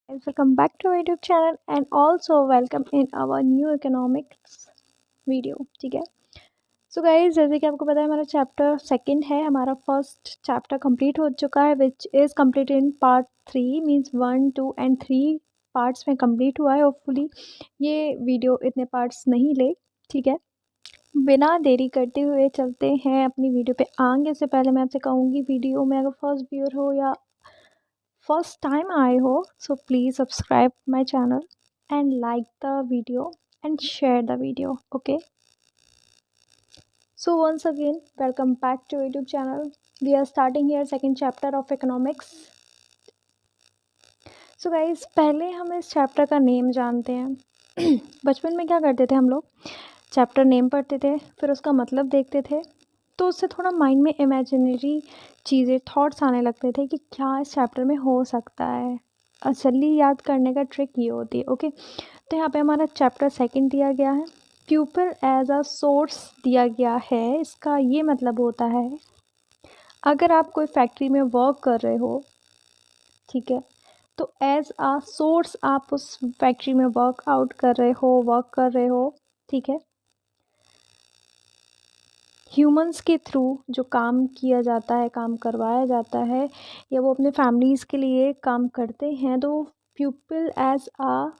Guys, welcome back to our YouTube channel and also welcome in our new economics video. ठीक है, so guys जैसे कि आपको पता है हमारा चैप्टर सेकंड है, हमारा फर्स्ट चैप्टर कंप्लीट हो चुका है which is complete in part 3 means 1 2 and 3 parts में कंप्लीट हुआ है। होपफुली ये वीडियो इतने पार्ट्स नहीं ले। ठीक है, बिना देरी करते हुए चलते हैं अपनी वीडियो पे आगे। से पहले मैं आपसे कहूँगी, वीडियो में अगर फर्स्ट व्यूअर हो या first time I ho, so please subscribe my channel and like the video and share the video. Okay, so once again welcome back to YouTube channel. We are starting here second chapter of economics. So guys, पहले हम इस chapter का name जानते हैं। बचपन में क्या करते थे हम लोग, चैप्टर नेम पढ़ते थे, फिर उसका मतलब देखते थे, तो उससे थोड़ा माइंड में इमेजिनरी चीज़ें थॉट्स आने लगते थे कि क्या इस चैप्टर में हो सकता है। असली याद करने का ट्रिक ये होती है। ओके, तो यहाँ पे हमारा चैप्टर सेकंड दिया गया है, प्यूपिल एज अ सोर्स दिया गया है। इसका ये मतलब होता है अगर आप कोई फैक्ट्री में वर्क कर रहे हो, ठीक है, तो एज अ सोर्स आप उस फैक्ट्री में वर्क कर रहे हो। ठीक है, ह्यूमंस के थ्रू जो काम किया जाता है, काम करवाया जाता है, या वो अपने फैमिलीज़ के लिए काम करते हैं, तो प्यूपिल एज अ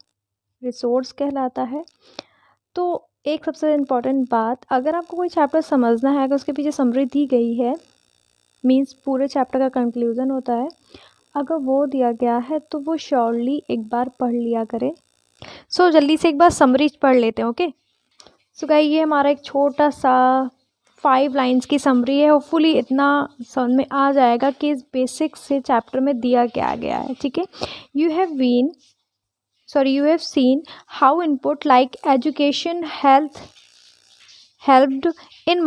रिसोर्स कहलाता है। तो एक सबसे इम्पॉर्टेंट बात, अगर आपको कोई चैप्टर समझना है, अगर उसके पीछे समरी दी गई है, मीन्स पूरे चैप्टर का कंक्लूज़न होता है, अगर वो दिया गया है तो वो श्योरली एक बार पढ़ लिया करें। सो जल्दी से एक बार समरी पढ़ लेते हैं। ओके, सो गाइस ये हमारा एक छोटा सा 5 लाइन्स की समरी है। होपफुली इतना समझ में आ जाएगा कि इस बेसिक से चैप्टर में दिया क्या गया है। ठीक है, you have seen how input like education, health helped in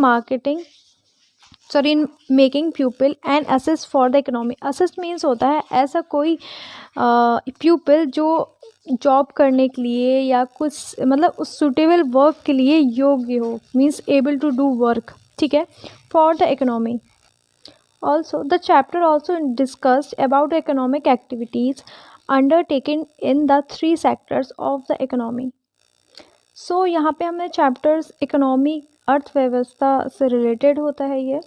making pupil and assist for the economy. assist means होता है ऐसा कोई pupil जो जॉब करने के लिए या कुछ मतलब उस सुटेबल वर्क के लिए योग्य हो, means able to do work. ठीक है, for the economy. Also, the chapter also discussed about economic activities undertaken in the 3 sectors of the economy. So यहाँ पे हमने चैप्टर्स इकोनॉमी, अर्थव्यवस्था से रिलेटेड होता है ये,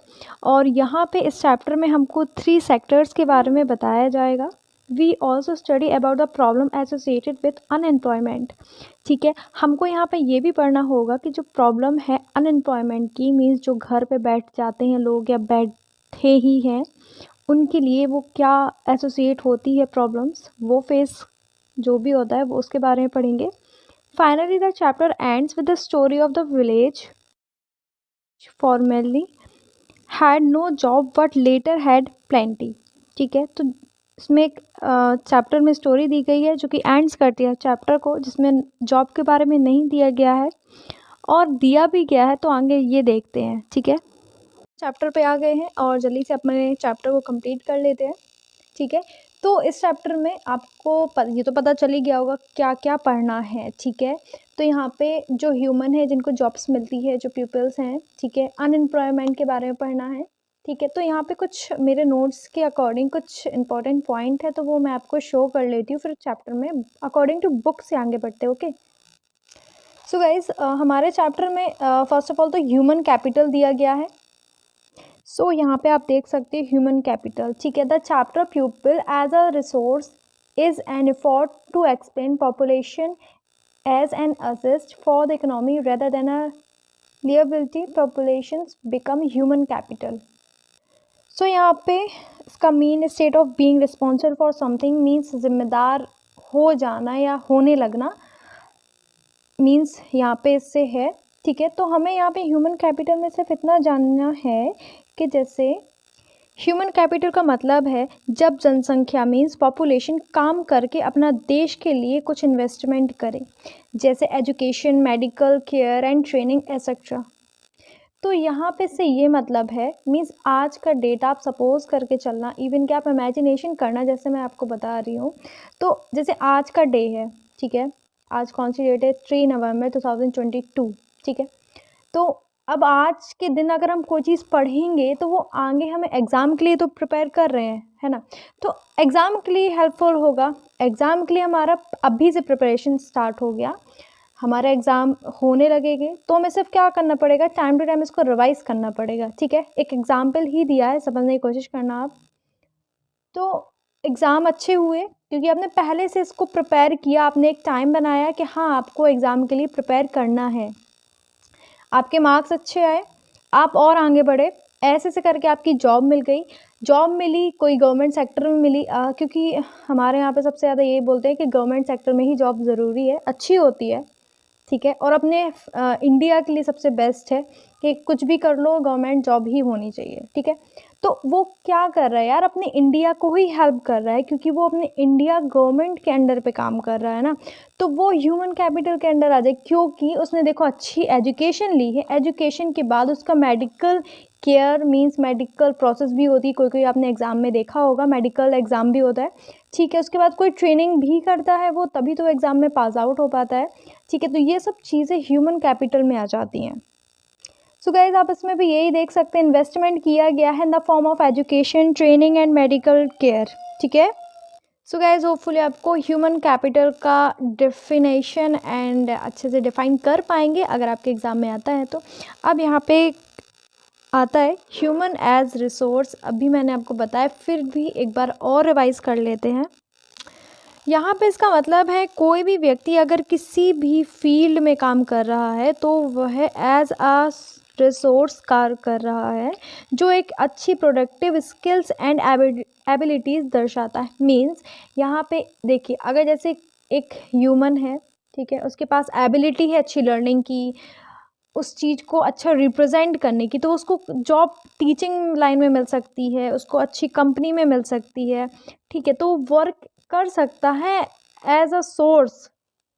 और यहाँ पे इस चैप्टर में हमको 3 सेक्टर्स के बारे में बताया जाएगा। We also study about the problem associated with unemployment. ठीक है, हमको यहाँ पे ये भी पढ़ना होगा कि जो प्रॉब्लम है अनएम्प्लॉयमेंट की, मीन्स जो घर पे बैठ जाते हैं लोग या बैठे ही हैं, उनके लिए वो क्या एसोसिएट होती है प्रॉब्लम्स, वो फेस जो भी होता है वो उसके बारे में पढ़ेंगे। Finally, the chapter ends with the story of the village formerly had no job but later had plenty. ठीक है, तो इसमें एक चैप्टर में स्टोरी दी गई है जो कि एंड्स करती है चैप्टर को, जिसमें जॉब के बारे में नहीं दिया गया है और दिया भी गया है, तो आगे ये देखते हैं। ठीक है, चैप्टर पे आ गए हैं और जल्दी से अपने चैप्टर को कंप्लीट कर लेते हैं। ठीक है, तो इस चैप्टर में आपको ये तो पता चल ही गया होगा क्या क्या पढ़ना है। ठीक है, तो यहाँ पे जो ह्यूमन है जिनको जॉब्स मिलती है, जो पीपल्स हैं, ठीक है, अनएम्प्लॉयमेंट के बारे में पढ़ना है। ठीक है, तो यहाँ पे कुछ मेरे नोट्स के अकॉर्डिंग कुछ इंपॉर्टेंट पॉइंट है, तो वो मैं आपको शो कर लेती हूँ, फिर चैप्टर में अकॉर्डिंग टू बुक से आगे बढ़ते हैं। ओके, सो गाइज हमारे चैप्टर में फर्स्ट ऑफ ऑल तो ह्यूमन कैपिटल दिया गया है। सो यहाँ पे आप देख सकते हैं ह्यूमन कैपिटल। ठीक है, the chapter people as a resource is an effort to explain population as an asset for the economy rather than a liability population become human capital. So यहाँ पे इसका mean state of being responsible for something, means जिम्मेदार हो जाना या होने लगना, means यहाँ पे इससे है। ठीक है, तो हमें यहाँ पे ह्यूमन कैपिटल में सिर्फ इतना जानना है कि जैसे ह्यूमन कैपिटल का मतलब है जब जनसंख्या मीन्स पॉपुलेशन काम करके अपना देश के लिए कुछ इन्वेस्टमेंट करे, जैसे education, medical care and training etcetera. तो यहाँ पे से ये मतलब है, मीन्स आज का डेट आप सपोज करके चलना, इवन कि आप इमेजिनेशन करना, जैसे मैं आपको बता रही हूँ, तो जैसे आज का डे है, ठीक है, आज कौन सी डेट है, 3 नवंबर 2022। ठीक है, तो अब आज के दिन अगर हम कोई चीज़ पढ़ेंगे तो वो आगे हमें एग्ज़ाम के लिए तो प्रिपेयर कर रहे हैं, है ना। तो एग्ज़ाम के लिए हेल्पफुल होगा। एग्ज़ाम के लिए हमारा अभी से प्रिपरेशन स्टार्ट हो गया, हमारा एग्ज़ाम होने लगेंगे तो हमें सिर्फ क्या करना पड़ेगा, टाइम टू टाइम इसको रिवाइज़ करना पड़ेगा, ठीक है। एक एग्ज़ाम्पल ही दिया है, समझने की कोशिश करना आप। तो एग्ज़ाम अच्छे हुए क्योंकि आपने पहले से इसको प्रिपेयर किया, आपने एक टाइम बनाया कि हाँ आपको एग्ज़ाम के लिए प्रिपेयर करना है। आपके मार्क्स अच्छे आए, आप और आगे बढ़े, ऐसे ऐसे करके आपकी जॉब मिल गई। जॉब मिली, कोई गवर्नमेंट सेक्टर में मिली, क्योंकि हमारे यहाँ पे सबसे ज़्यादा यही बोलते हैं कि गवर्नमेंट सेक्टर में ही जॉब ज़रूरी है, अच्छी होती है, ठीक है। और अपने इंडिया के लिए सबसे बेस्ट है कि कुछ भी कर लो गवर्नमेंट जॉब ही होनी चाहिए, ठीक है। तो वो क्या कर रहा है यार, अपने इंडिया को ही हेल्प कर रहा है क्योंकि वो अपने इंडिया गवर्नमेंट के अंडर पे काम कर रहा है ना। तो वो ह्यूमन कैपिटल के अंडर आ जाए क्योंकि उसने देखो अच्छी एजुकेशन ली है, एजुकेशन के बाद उसका medical care means medical process भी होती है, कोई कोई आपने एग्ज़ाम में देखा होगा मेडिकल एग्ज़ाम भी होता है, ठीक है। उसके बाद कोई ट्रेनिंग भी करता है वो, तभी तो एग्ज़ाम में पास आउट हो पाता है, ठीक है। तो ये सब चीज़ें ह्यूमन कैपिटल में आ जाती हैं। सो गाइज आप इसमें भी यही देख सकते हैं, इन्वेस्टमेंट किया गया है in the form of education, training and medical care, ठीक है। सो गाइज होपफुली आपको ह्यूमन कैपिटल का डेफिनेशन एंड अच्छे से डिफाइन कर पाएंगे अगर आपके एग्ज़ाम में आता है तो। अब यहाँ पे आता है ह्यूमन एज रिसोर्स, अभी मैंने आपको बताया, फिर भी एक बार और रिवाइज कर लेते हैं। यहाँ पे इसका मतलब है कोई भी व्यक्ति अगर किसी भी फील्ड में काम कर रहा है तो वह एज आ रिसोर्स कार्य कर रहा है जो एक अच्छी प्रोडक्टिव स्किल्स एंड एबिलिटीज़ दर्शाता है। मीन्स यहाँ पे देखिए, अगर जैसे एक ह्यूमन है, ठीक है, उसके पास एबिलिटी है अच्छी लर्निंग की, उस चीज़ को अच्छा रिप्रेजेंट करने की, तो उसको जॉब टीचिंग लाइन में मिल सकती है, उसको अच्छी कंपनी में मिल सकती है, ठीक है। तो वर्क कर सकता है एज अ सोर्स,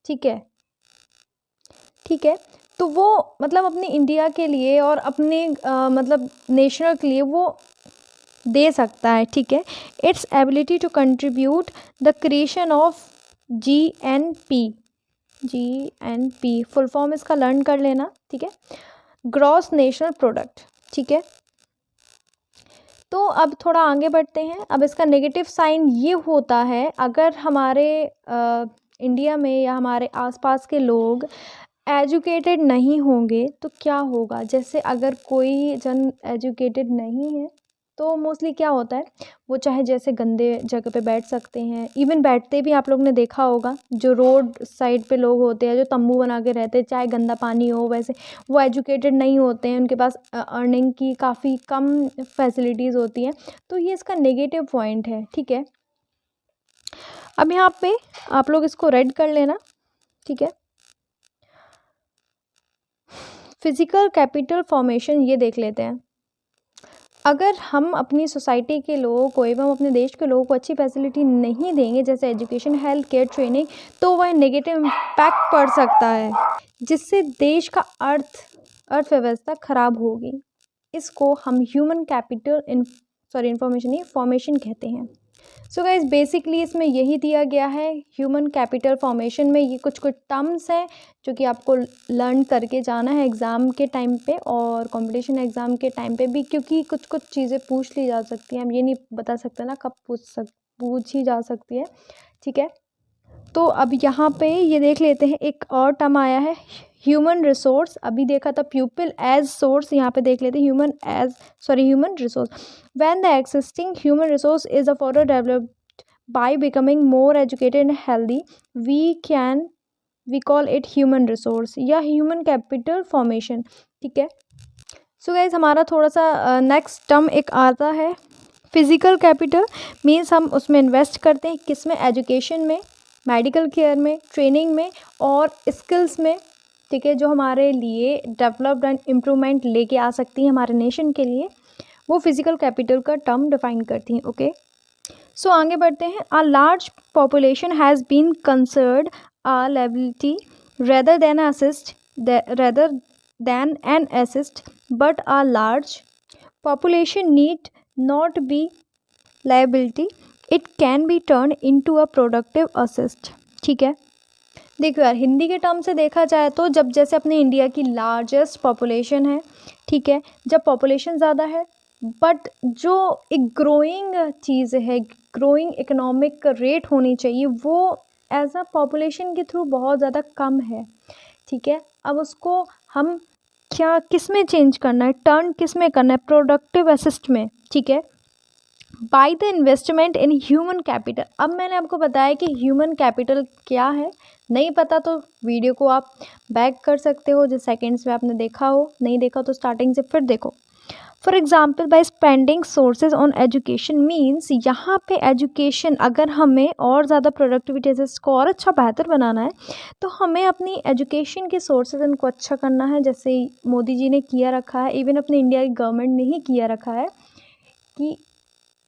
ठीक है, ठीक है। तो वो मतलब अपने इंडिया के लिए और अपने मतलब नेशनल के लिए वो दे सकता है, ठीक है। Its ability to contribute the creation of GNP, full form इसका लर्न कर लेना, ठीक है, ग्रॉस नेशनल प्रोडक्ट, ठीक है। तो अब थोड़ा आगे बढ़ते हैं। अब इसका नेगेटिव साइन ये होता है अगर हमारे इंडिया में या हमारे आसपास के लोग एजुकेटेड नहीं होंगे तो क्या होगा। जैसे अगर कोई जन एजुकेटेड नहीं है तो मोस्टली क्या होता है, वो चाहे जैसे गंदे जगह पे बैठ सकते हैं, इवन बैठते भी आप लोग ने देखा होगा, जो रोड साइड पे लोग होते हैं जो तंबू बना के रहते हैं, चाहे गंदा पानी हो, वैसे वो एजुकेटेड नहीं होते हैं, उनके पास अर्निंग की काफ़ी कम फैसिलिटीज़ होती हैं। तो ये इसका नेगेटिव पॉइंट है, ठीक है। अब यहाँ पे आप लोग इसको रेड कर लेना, ठीक है। फिजिकल कैपिटल फॉर्मेशन ये देख लेते हैं। अगर हम अपनी सोसाइटी के लोगों को एवं अपने देश के लोगों को अच्छी फैसिलिटी नहीं देंगे, जैसे एजुकेशन, हेल्थ केयर, ट्रेनिंग, तो वह नेगेटिव इम्पैक्ट पड़ सकता है जिससे देश का अर्थव्यवस्था खराब होगी। इसको हम ह्यूमन कैपिटल फॉर्मेशन कहते हैं। सो गाइज बेसिकली इसमें यही दिया गया है। ह्यूमन कैपिटल फॉर्मेशन में ये कुछ कुछ टर्म्स हैं जो कि आपको लर्न करके जाना है एग्ज़ाम के टाइम पे और कंपटीशन एग्ज़ाम के टाइम पे भी, क्योंकि कुछ कुछ चीज़ें पूछ ली जा सकती हैं, हम ये नहीं बता सकते ना कब पूछ ही जा सकती है, ठीक है। तो अब यहाँ पे ये देख लेते हैं, एक और टर्म आया है ह्यूमन रिसोर्स। अभी देखा था प्यूपिल एज सोर्स, यहाँ पे देख लेते हैं human resource. When the existing human resource is a further developed by becoming more educated and healthy, we call it human resource या ह्यूमन कैपिटल फॉर्मेशन, ठीक है। सो गाइज हमारा थोड़ा सा नेक्स्ट टर्म एक आता है फिजिकल कैपिटल। मीन्स हम उसमें इन्वेस्ट करते हैं, किस में, एजुकेशन में, मेडिकल केयर में, ट्रेनिंग में और स्किल्स में, ठीक है, जो हमारे लिए डेवलप्ड एंड इम्प्रूवमेंट लेके आ सकती हैं हमारे नेशन के लिए, वो फिजिकल कैपिटल का टर्म डिफाइन करती हैं, ओके। सो आगे बढ़ते हैं। A large population has been considered a liability rather than an asset, but a large population need not be liability, it can be turned into a productive assist, ठीक है। देखो यार, हिंदी के टर्म से देखा जाए तो जब जैसे अपने इंडिया की लार्जेस्ट पॉपुलेशन है, ठीक है, जब पॉपुलेशन ज़्यादा है बट जो एक ग्रोइंग चीज़ है, ग्रोइंग इकोनॉमिक रेट होनी चाहिए, वो एज अ पॉपुलेशन के थ्रू बहुत ज़्यादा कम है, ठीक है। अब उसको हम क्या किस में चेंज करना है, टर्न किस में करना है, प्रोडक्टिव असिस्ट में, ठीक है, by the investment in human capital. अब मैंने आपको बताया कि ह्यूमन कैपिटल क्या है, नहीं पता तो वीडियो को आप बैक कर सकते हो, जो सेकंड्स में आपने देखा हो, नहीं देखा तो स्टार्टिंग से फिर देखो। For example, by spending sources on education means, यहाँ पे एजुकेशन, अगर हमें और ज़्यादा प्रोडक्टिविटी को और अच्छा बेहतर बनाना है तो हमें अपनी एजुकेशन के सोर्सेज उनको अच्छा करना है, जैसे मोदी जी ने किया रखा है, इवन अपने इंडिया की गवर्नमेंट ने ही किया रखा है कि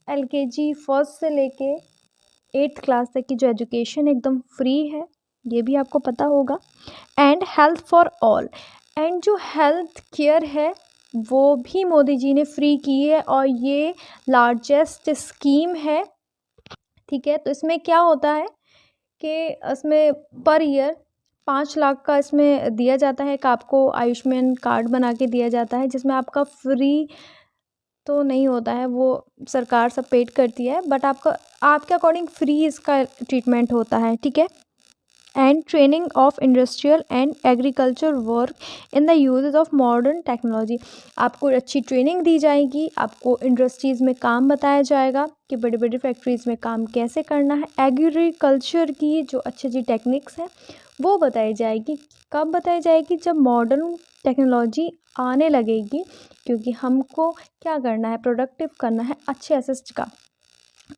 LKG फर्स्ट से लेके 8th क्लास तक की जो एजुकेशन एकदम फ्री है, ये भी आपको पता होगा। And health for all, and जो हेल्थ केयर है वो भी मोदी जी ने फ्री की है, और ये लार्जेस्ट स्कीम है, ठीक है। तो इसमें क्या होता है कि इसमें पर ईयर 5 लाख का इसमें दिया जाता है, कि आपको आयुष्मान कार्ड बना के दिया जाता है, जिसमें आपका फ्री तो नहीं होता है, वो सरकार सब पेड करती है, बट आपके अकॉर्डिंग फ्री इसका ट्रीटमेंट होता है, ठीक है। And training of industrial and agriculture work in the uses of modern technology, आपको अच्छी ट्रेनिंग दी जाएगी, आपको इंडस्ट्रीज़ में काम बताया जाएगा कि बड़ी बड़ी फैक्ट्रीज़ में काम कैसे करना है, एग्रीकल्चर की जो अच्छी अच्छी टेक्निक्स हैं वो बताई जाएगी। कब बताई जाएगी? जब मॉडर्न टेक्नोलॉजी आने लगेगी, क्योंकि हमको क्या करना है, प्रोडक्टिव करना है अच्छे असिस्ट का।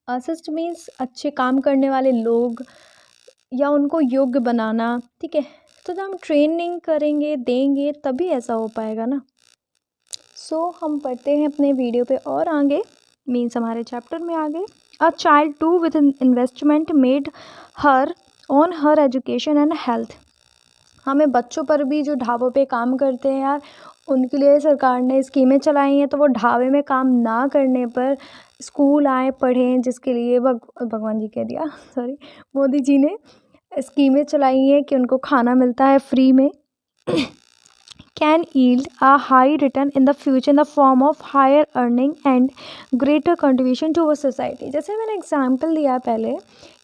असिस्ट मीन्स अच्छे काम करने वाले लोग या उनको योग्य बनाना, ठीक है। तो जब हम ट्रेनिंग करेंगे, देंगे, तभी ऐसा हो पाएगा ना। सो हम पढ़ते हैं अपने वीडियो पे और आगे, मीन्स हमारे चैप्टर में आगे। A child to with investment made her on her education and health. हमें बच्चों पर भी जो ढाबों पे काम करते हैं यार, उनके लिए सरकार ने स्कीमें चलाई हैं, तो वो ढाबे में काम ना करने पर स्कूल आए, पढ़ें, जिसके लिए भगवान जी कह दिया सॉरी, मोदी जी ने स्कीमें चलाई हैं कि उनको खाना मिलता है फ्री में। can yield a high return in the future in the form of higher earning and greater contribution to our society। जैसे मैंने एग्जाम्पल दिया पहले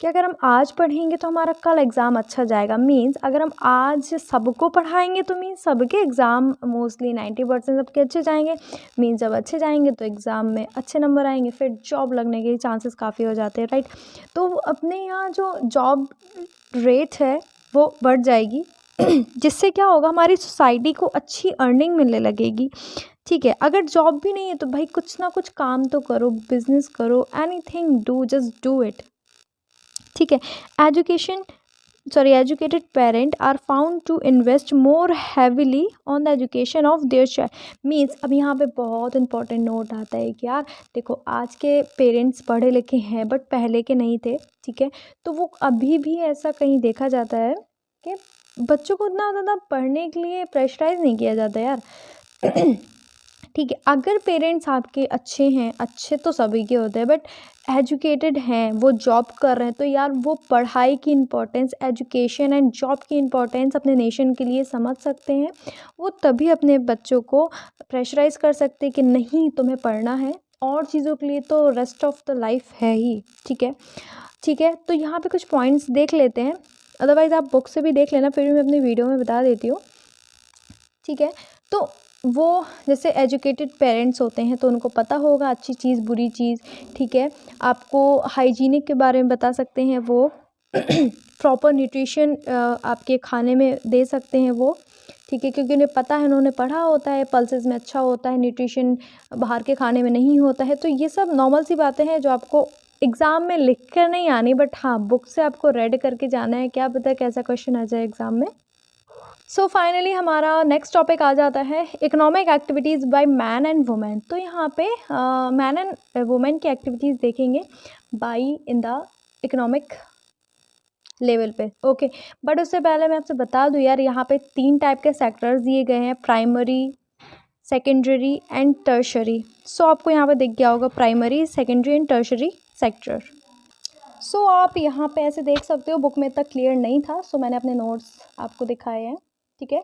कि अगर हम आज पढ़ेंगे तो हमारा कल एग्ज़ाम अच्छा जाएगा, मीन्स अगर हम आज सबको पढ़ाएंगे तो मीन्स सबके एग्ज़ाम मोस्टली 90% सबके अच्छे जाएंगे, मीन्स जब अच्छे जाएंगे तो एग्ज़ाम में अच्छे नंबर आएंगे, फिर जॉब लगने के चांसेस काफ़ी हो जाते हैं, राइट। तो अपने यहाँ जो जॉब रेट है वो बढ़ जाएगी, जिससे क्या होगा, हमारी सोसाइटी को अच्छी अर्निंग मिलने लगेगी, ठीक है। अगर जॉब भी नहीं है तो भाई कुछ ना कुछ काम तो करो, बिजनेस करो, anything do, just do it, ठीक है। Educated parent are found to invest more heavily on the education of their child. Means अब यहाँ पे बहुत इंपॉर्टेंट नोट आता है कि यार देखो, आज के पेरेंट्स पढ़े लिखे हैं बट पहले के नहीं थे, ठीक है। तो वो अभी भी ऐसा कहीं देखा जाता है कि बच्चों को उतना ज़्यादा पढ़ने के लिए प्रेशराइज नहीं किया जाता यार। ठीक है, अगर पेरेंट्स आपके अच्छे हैं, अच्छे तो सभी के होते हैं, बट एजुकेटेड हैं, वो जॉब कर रहे हैं, तो यार वो पढ़ाई की इम्पोर्टेंस, एजुकेशन एंड जॉब की इम्पोर्टेंस अपने नेशन के लिए समझ सकते हैं। वो तभी अपने बच्चों को प्रेशराइज कर सकते हैं कि नहीं तुम्हें पढ़ना है, और चीज़ों के लिए तो रेस्ट ऑफ द लाइफ है ही, ठीक है। ठीक है, तो यहाँ पे कुछ पॉइंट्स देख लेते हैं, अदरवाइज़ आप बुक से भी देख लेना, फिर भी मैं अपनी वीडियो में बता देती हूँ, ठीक है। तो वो जैसे एजुकेटेड पेरेंट्स होते हैं तो उनको पता होगा अच्छी चीज़, बुरी चीज़, ठीक है। आपको हाइजीनिक के बारे में बता सकते हैं वो, प्रॉपर न्यूट्रिशन आपके खाने में दे सकते हैं वो, ठीक है, क्योंकि उन्हें पता है, उन्होंने पढ़ा होता है, पल्सेस में अच्छा होता है न्यूट्रिशन, बाहर के खाने में नहीं होता है। तो ये सब नॉर्मल सी बातें हैं जो आपको एग्ज़ाम में लिख कर नहीं आनी, बट हाँ बुक से आपको रेड करके जाना है, क्या पता कैसा क्वेश्चन आ जाए एग्ज़ाम में। सो फाइनली हमारा नेक्स्ट टॉपिक आ जाता है economic activities by man and women. तो यहाँ पे मैन एंड वुमेन की एक्टिविटीज़ देखेंगे by in the economic level पे, ओके। बट उससे पहले मैं आपसे बता दूँ यार, यहाँ पे 3 टाइप के सेक्टर्स दिए गए हैं, primary, secondary and tertiary. So आपको यहाँ पे दिख गया होगा primary, secondary and tertiary sector. So आप यहाँ पे ऐसे देख सकते हो, बुक में इतना क्लियर नहीं था, सो मैंने अपने नोट्स आपको दिखाए हैं, ठीक है।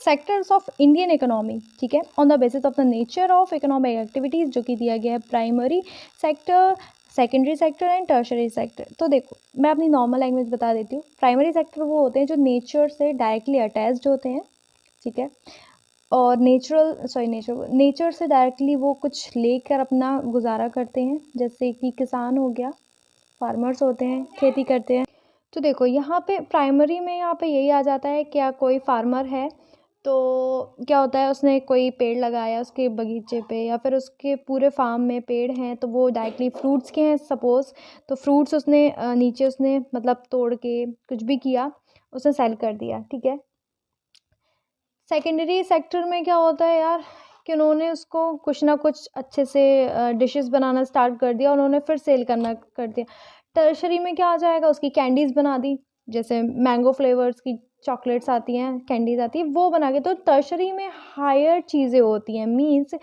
सेक्टर्स ऑफ इंडियन इकोनॉमी, ठीक है, on the basis of the nature of economic activities, जो कि दिया गया है primary sector, secondary sector and tertiary sector. तो देखो मैं अपनी नॉर्मल लैंग्वेज बता देती हूँ। प्राइमरी सेक्टर वो होते हैं जो नेचर से डायरेक्टली अटैच्ड होते हैं, ठीक है, और नेचर से डायरेक्टली वो कुछ लेकर अपना गुजारा करते हैं, जैसे कि किसान हो गया, फार्मर्स होते हैं, खेती करते हैं। तो देखो यहाँ पे प्राइमरी में यहाँ पे यही आ जाता है, क्या कोई फार्मर है तो क्या होता है, उसने कोई पेड़ लगाया उसके बगीचे पे या फिर उसके पूरे फार्म में पेड़ हैं, तो वो डायरेक्टली फ्रूट्स के हैं सपोज़, तो फ्रूट्स उसने नीचे उसने मतलब तोड़ के कुछ भी किया, उसने सेल कर दिया, ठीक है। सेकेंडरी सेक्टर में क्या होता है यार, कि उन्होंने उसको कुछ ना कुछ अच्छे से डिशेस बनाना स्टार्ट कर दिया, उन्होंने फिर सेल करना कर दिया। टर्शरी में क्या आ जाएगा, उसकी कैंडीज़ बना दी, जैसे मैंगो फ्लेवर्स की चॉकलेट्स आती हैं, कैंडीज़ आती है, वो बना के। तो टर्शरी में हायर चीज़ें होती हैं, मीन्स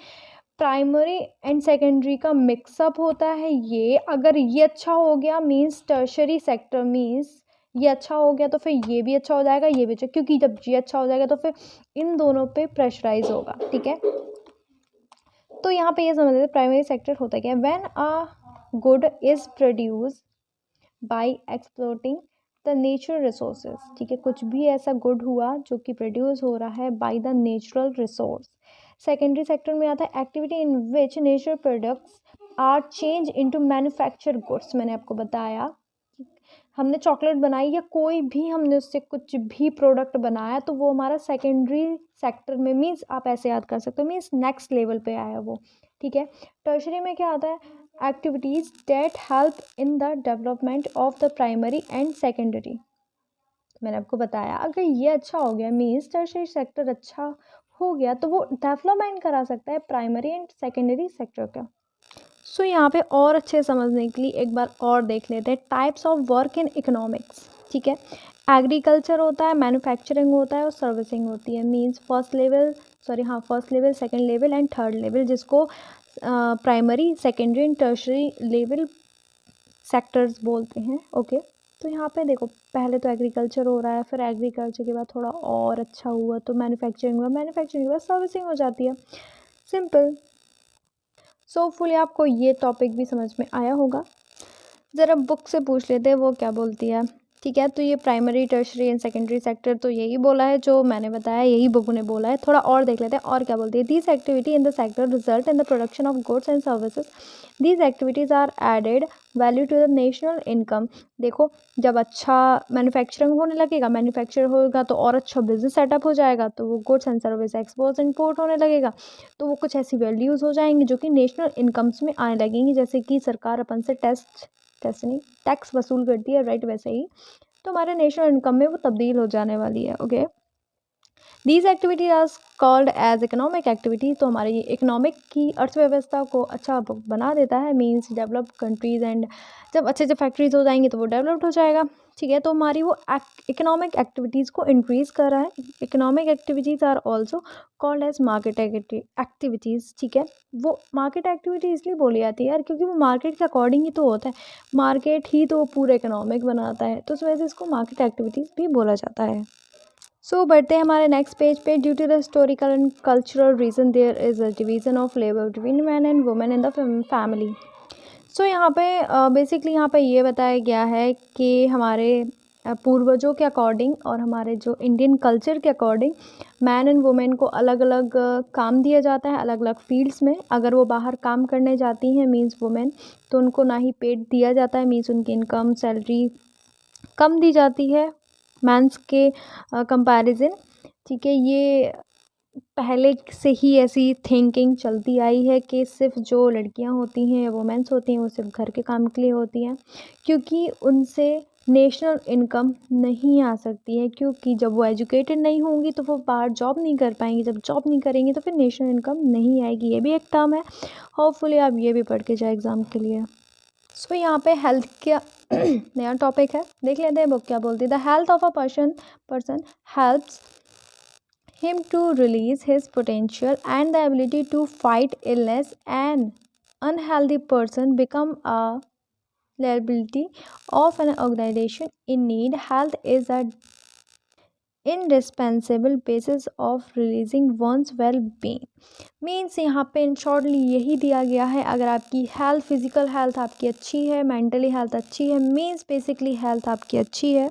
प्राइमरी एंड सेकेंडरी का मिक्सअप होता है। ये अगर ये अच्छा हो गया मीन्स टर्शरी सेक्टर, मीन्स ये अच्छा हो गया तो फिर ये भी अच्छा हो जाएगा, ये भी अच्छा, क्योंकि जब ये अच्छा हो जाएगा तो फिर इन दोनों पे प्रेशराइज होगा, ठीक है। तो यहाँ पे ये समझ लेते प्राइमरी सेक्टर होता क्या है, when a good is produce by exploiting the natural resources, ठीक है, कुछ भी ऐसा गुड हुआ जो कि प्रोड्यूस हो रहा है by the natural resource. Secondary sector में आता है activity in which natural products are change into manufacture goods. मैंने आपको बताया हमने चॉकलेट बनाई या कोई भी हमने उससे कुछ भी प्रोडक्ट बनाया तो वो हमारा सेकेंडरी सेक्टर में, मीन्स आप ऐसे याद कर सकते हो, मीन्स नेक्स्ट लेवल पे आया वो, ठीक है। टर्शरी में क्या आता है, activities that help in the development of the primary and secondary. मैंने आपको बताया अगर ये अच्छा हो गया मीन्स टर्शरी सेक्टर अच्छा हो गया तो वो डेवलपमेंट करा सकता है प्राइमरी एंड सेकेंडरी सेक्टर का। सो यहाँ पे और अच्छे समझने के लिए एक बार और देख लेते हैं types of work in economics, ठीक है। एग्रीकल्चर होता है, मैन्युफैक्चरिंग होता है और सर्विसिंग होती है, means first level, second level and third level, जिसको primary, secondary and tertiary level sectors बोलते हैं, ओके। तो यहाँ पे देखो पहले तो एग्रीकल्चर हो रहा है, फिर एग्रीकल्चर के बाद थोड़ा और अच्छा हुआ तो मैन्युफैक्चरिंग हुआ, मैन्युफैक्चरिंग के बाद सर्विसिंग हो जाती है, सिंपल। सो होपफुली आपको ये टॉपिक भी समझ में आया होगा। ज़रा बुक से पूछ लेते हैं वो क्या बोलती है, ठीक है। तो ये primary, tertiary and secondary sector तो यही बोला है जो मैंने बताया, यही बुक ने बोला है। थोड़ा और देख लेते हैं और क्या बोलती है। These activity in the sector result in the production of goods and services, these activities are added value to the national income. देखो जब अच्छा मैन्युफैक्चरिंग होने लगेगा, मैन्युफैक्चर होगा तो और अच्छा बिजनेस सेटअप हो जाएगा, तो वो goods and service export import होने लगेगा, तो वो कुछ ऐसी वैल्यूज़ हो जाएंगी जो कि नेशनल इनकम्स में आने लगेंगी, जैसे कि सरकार अपन से टैक्स वसूल करती है, राइट, वैसे ही तो हमारे नेशनल इनकम में वो तब्दील हो जाने वाली है, okay. These activities are called as economic activity, तो हमारी इकोनॉमिक की अर्थव्यवस्था को अच्छा बना देता है, मीन्स डेवलप्ड कंट्रीज एंड जब अच्छे अच्छे फैक्ट्रीज हो जाएंगी तो वो डेवलप्ड हो जाएगा, ठीक है। तो हमारी वो इकोनॉमिक एक्टिविटीज़ को इंक्रीज़ कर रहा है। Economic activities are also called as market activities, ठीक है। वो मार्केट एक्टिविटी इसलिए बोली जाती है यार क्योंकि वो मार्केट के अकॉर्डिंग ही तो होता है, मार्केट ही तो पूरा इकोनॉमिक बनाता है, तो उस वजह से इसको मार्केट एक्टिविटीज़ भी बोला जाता है। सो बढ़ते हैं हमारे नेक्स्ट पेज पे। Due to the historical and cultural reason there is a division of labour between man and women in the family. So यहाँ पे बेसिकली यहाँ पे ये बताया गया है कि हमारे पूर्वजों के अकॉर्डिंग और हमारे जो इंडियन कल्चर के अकॉर्डिंग मैन एंड वुमेन को अलग अलग काम दिया जाता है, अलग अलग फील्ड्स में। अगर वो बाहर काम करने जाती हैं मींस वुमेन, तो उनको ना ही पेड दिया जाता है, मींस उनकी इनकम सैलरी कम दी जाती है मैंस के कंपैरिजन, ठीक है। ये पहले से ही ऐसी थिंकिंग चलती आई है कि सिर्फ जो लड़कियां होती हैं, वुमेन्स होती हैं, वो सिर्फ घर के काम के लिए होती हैं, क्योंकि उनसे नेशनल इनकम नहीं आ सकती है, क्योंकि जब वो एजुकेटेड नहीं होंगी तो वो बाहर जॉब नहीं कर पाएंगी, जब जॉब नहीं करेंगी तो फिर नेशनल इनकम नहीं आएगी। ये भी एक टर्म है, होपफुली आप ये भी पढ़ के जाए एग्ज़ाम के लिए। सो यहाँ पे हेल्थ का नया टॉपिक है, देख लेते हैं बुक क्या बोलती है। The health of a person helps him to release his potential and the ability to fight illness. An unhealthy person become a liability of an organization in need. Health is a indispensable basis of releasing one's well-being. Means यहाँ पे इन shortly यही दिया गया है, अगर आपकी health, physical health आपकी अच्छी है, मेंटली हेल्थ अच्छी है, मीन्स बेसिकली हेल्थ आपकी अच्छी है,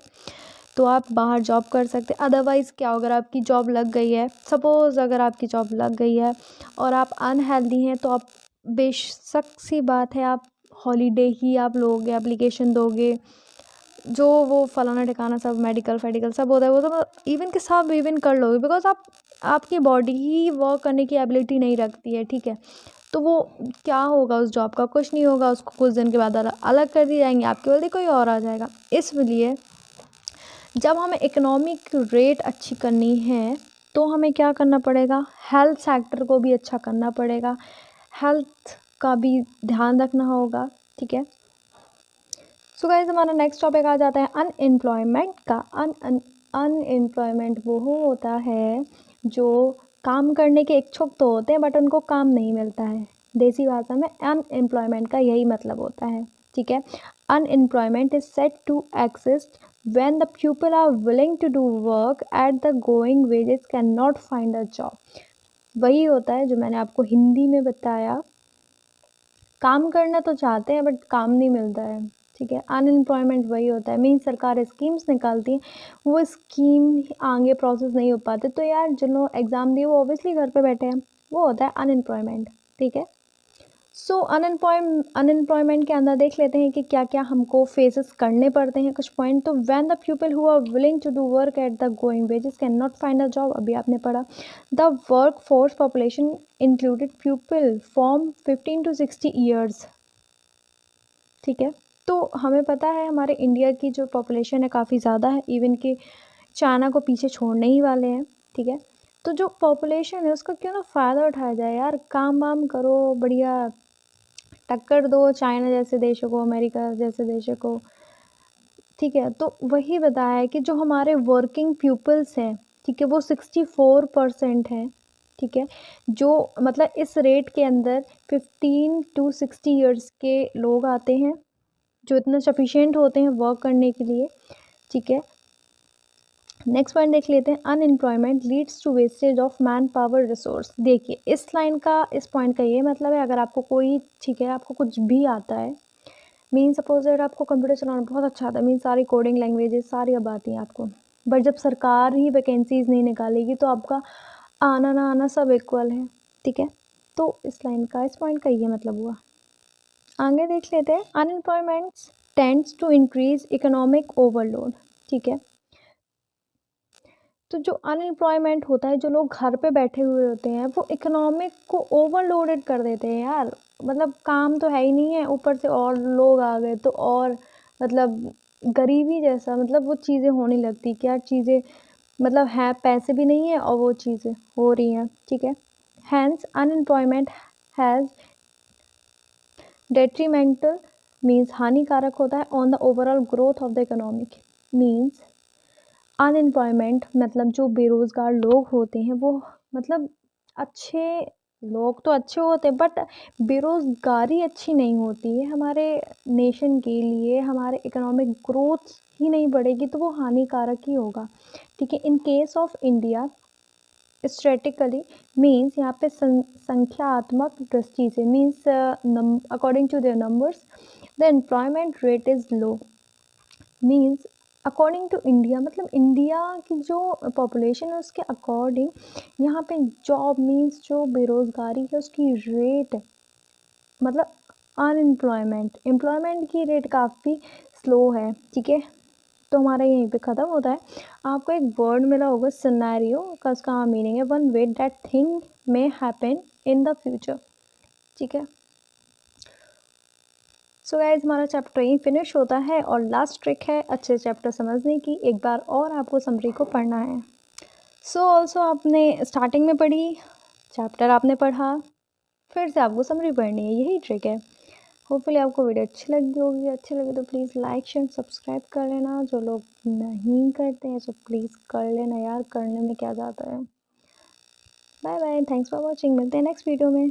तो आप बाहर जॉब कर सकते हैं। अदरवाइज़ क्या, अगर आपकी जॉब लग गई है, सपोज़ अगर आपकी जॉब लग गई है और आप अनहेल्दी हैं, तो आप बेशक सी बात है आप हॉलीडे ही आप लोगे, एप्लीकेशन दोगे, जो वो फलाना ठिकाना सब मेडिकल फेडिकल सब होता है, वो तो इवन के सब इवन कर लोगे, बिकॉज आपकी बॉडी ही वर्क करने की एबिलिटी नहीं रखती है, ठीक है। तो वो क्या होगा उस जॉब का, कुछ नहीं होगा, उसको कुछ दिन के बाद अलग कर दिए जाएंगे, आपकी बल्कि कोई और आ जाएगा। इसलिए जब हमें इकोनॉमिक रेट अच्छी करनी है तो हमें क्या करना पड़ेगा, हेल्थ सेक्टर को भी अच्छा करना पड़ेगा, हेल्थ का भी ध्यान रखना होगा, ठीक है। सो गाइस हमारा नेक्स्ट टॉपिक आ जाता है अनएम्प्लॉयमेंट का। अनएम्प्लॉयमेंट वो होता है जो काम करने के इच्छुक तो होते हैं बट उनको काम नहीं मिलता है। देसी भाषा में अनएम्प्लॉयमेंट का यही मतलब होता है, ठीक है। Unemployment is said to exist when the people are willing to do work at the going wages cannot find a job। वही होता है जो मैंने आपको हिंदी में बताया, काम करना तो चाहते हैं बट काम नहीं मिलता है, ठीक है। अनएम्प्लॉयमेंट वही होता है, मीन सरकार स्कीम्स निकालती है, वो स्कीम आगे प्रोसेस नहीं हो पाते, तो यार जिन लोग एग्ज़ाम दिए वो ऑब्वियसली घर पे बैठे हैं, वो होता है अनएम्प्लॉयमेंट, ठीक है। सो अनएम्प्लॉयमेंट के अंदर देख लेते हैं कि क्या क्या हमको फेसेस करने पड़ते हैं कुछ पॉइंट। तो when the people who are willing to do work at the going wages can not find a job, अभी आपने पढ़ा। The work force population included people from 15 to 60 years, ठीक है। तो हमें पता है हमारे इंडिया की जो पॉपुलेशन है काफ़ी ज़्यादा है, इवन कि चाइना को पीछे छोड़ने ही वाले हैं, ठीक है। तो जो पॉपुलेशन है उसका क्यों ना फ़ायदा उठाया जाए यार, काम वाम करो, बढ़िया टक्कर दो चाइना जैसे देशों को, अमेरिका जैसे देशों को, ठीक है। तो वही बताया है कि जो हमारे वर्किंग पीपल्स हैं, ठीक है, वो 64% हैं, ठीक है। जो मतलब इस रेट के अंदर 15 to 60 ईयर्स के लोग आते हैं जो इतना सफिशिएंट होते हैं वर्क करने के लिए, ठीक है। नेक्स्ट पॉइंट देख लेते हैं, unemployment leads to wastage of man power resource. देखिए इस लाइन का, इस पॉइंट का ये मतलब है, अगर आपको कोई, ठीक है, आपको कुछ भी आता है, मीन सपोज अगर आपको कंप्यूटर चलाना बहुत अच्छा आता है, मीन सारी कोडिंग लैंग्वेजेस सारी अब आती हैं आपको, बट जब सरकार ही वैकेंसीज नहीं निकालेगी तो आपका आना ना आना सब इक्वल है, ठीक है। तो इस लाइन का, इस पॉइंट का ये मतलब हुआ। आगे देख लेते हैं, unemployment tends to increase economic overload, ठीक है। तो जो अनएम्प्लॉयमेंट होता है, जो लोग घर पे बैठे हुए होते हैं, वो इकोनॉमिक को ओवरलोडेड कर देते हैं यार, मतलब काम तो है ही नहीं है, ऊपर से और लोग आ गए तो और मतलब गरीबी जैसा, मतलब वो चीज़ें होने लगती, क्या चीज़ें मतलब है, पैसे भी नहीं है और वो चीज़ें हो रही हैं, ठीक है। Hence unemployment has detrimental means हानिकारक होता है on the overall growth of the economic. Means unemployment मतलब जो बेरोज़गार लोग होते हैं वो मतलब अच्छे लोग तो अच्छे होते हैं बट बेरोज़गारी अच्छी नहीं होती है हमारे नेशन के लिए, हमारे इकोनॉमिक ग्रोथ ही नहीं बढ़ेगी तो वो हानिकारक ही होगा, ठीक है। In case of India statically means यहाँ पे संख्यात्मक दृष्टि से means according to their numbers the employment rate is low. Means according to India मतलब इंडिया की जो पॉपुलेशन है उसके अकॉर्डिंग यहाँ पे जॉब मीन्स जो बेरोज़गारी है उसकी रेट मतलब अनएम्प्लॉयमेंट, एम्प्लॉयमेंट की रेट काफ़ी स्लो है, ठीक है। तो हमारा यहीं पे ख़त्म होता है। आपको एक वर्ड मिला होगा सिनेरियो का, उसका मीनिंग है one way that thing may happen in the future, ठीक है। सो गाइस हमारा चैप्टर यहीं फिनिश होता है और लास्ट ट्रिक है अच्छे चैप्टर समझने की, एक बार और आपको समरी को पढ़ना है। सो ऑल्सो आपने स्टार्टिंग में पढ़ी, चैप्टर आपने पढ़ा, फिर से आपको समरी पढ़नी है, यही ट्रिक है। होपफुली आपको वीडियो अच्छी लगी होगी, अच्छी लगी तो प्लीज़ लाइक शेयर सब्सक्राइब कर लेना, जो लोग नहीं करते हैं सो प्लीज़ कर लेना यार, करने में क्या जाता है। Bye bye, thanks for watching, मिलते हैं नेक्स्ट वीडियो में।